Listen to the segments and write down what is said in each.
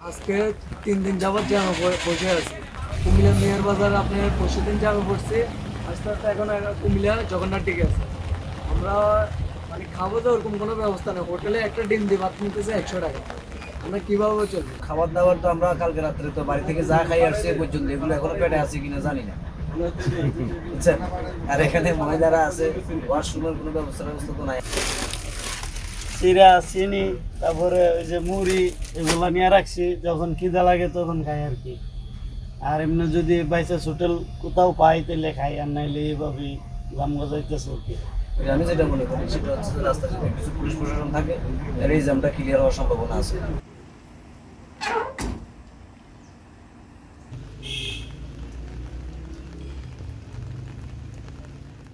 আজকে 3 দিন যাবত জ্যামে বসে আছে। কুমিল্লার মেয়র বাজার আপনার পরশু দিন জ্যামে পড়ছে, আস্তে আস্তে এখন কুমিল্লা জগন্নাথ টিকে আছে। আমরা মানে খাবো তো ওরকম কোনো ব্যবস্থা নেই। হোটেলে একটা ডিম দিয়ে ভাত নিতেছে 100 টাকা। আমরা কীভাবে চলবো? খাবার দাবার তো আমরা কালকে রাত্রে তো বাড়ি থেকে যা খাই আসছি এ পর্যন্ত, এগুলো এখনো পেটে আছে কিনা জানি না, বুঝছেন। আর এখানে মহিলারা আছে, ওয়াশরুমের কোনো ব্যবস্থা তো নাই। চিরা চিনি তারপরে ওই যে মুড়ি এগুলা নিয়ে রাখছি, যখন খিদা লাগে তখন খাই আর কি। আর এমনি যদি বাইচান্স হোটেল কোথাও পাই তাহলে খাই, আর নাইলে এইভাবেই গাম গজাইতেছে আর কি। আমি যেটা মনে করি সেটা হচ্ছে যে রাস্তায় যদি কিছু পুলিশ প্রশাসন থাকে তাহলে এই জ্যামটা ক্লিয়ার হওয়ার সম্ভাবনা আছে।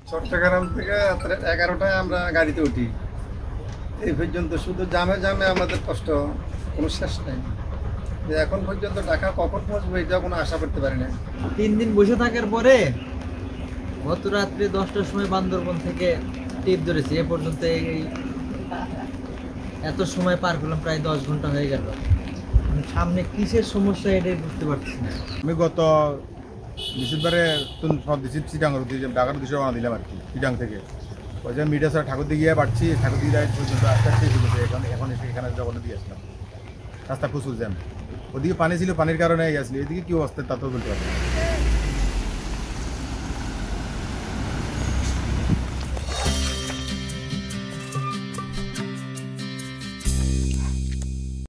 চট্টগ্রাম থেকে 11টায় আমরা গাড়িতে উঠি, এই পর্যন্ত শুধু জামে জামে আমাদের কষ্ট কোনো শেষ নেই। যে এখন পর্যন্ত ঢাকা কখন পৌঁছবো এটা কোনো আশা করতে পারি না। 3 দিন বসে থাকার পরে গত রাত্রে 10টার সময় বান্দরবন থেকে টিপ ধরেছি, এ পর্যন্ত এই এত সময় পার করলাম, প্রায় 10 ঘন্টা হয়ে গেল। সামনে কিসের সমস্যা এটাই বুঝতে পারছি না। আমি গত বৃহস্পতিবারে চিটাঙ্গের উদ্দেশ্যে ঢাকার উদ্দেশ্যে রওনা দিলাম আর কি, চিটাং থেকে। ওই যে মিডিয়া ঠাকুর দিয়ে গিয়ে পাচ্ছি, ঠাকুর দিয়ে যাই পর্যন্ত আস্তে আস্তে এখন এসে এখানে জগন্নাথ দিয়ে আসলাম। রাস্তা প্রচুর জ্যাম, ওদিকে পানি ছিল, পানির কারণে আসলে এদিকে কি অবস্থা তা তো বলতে পারছি না।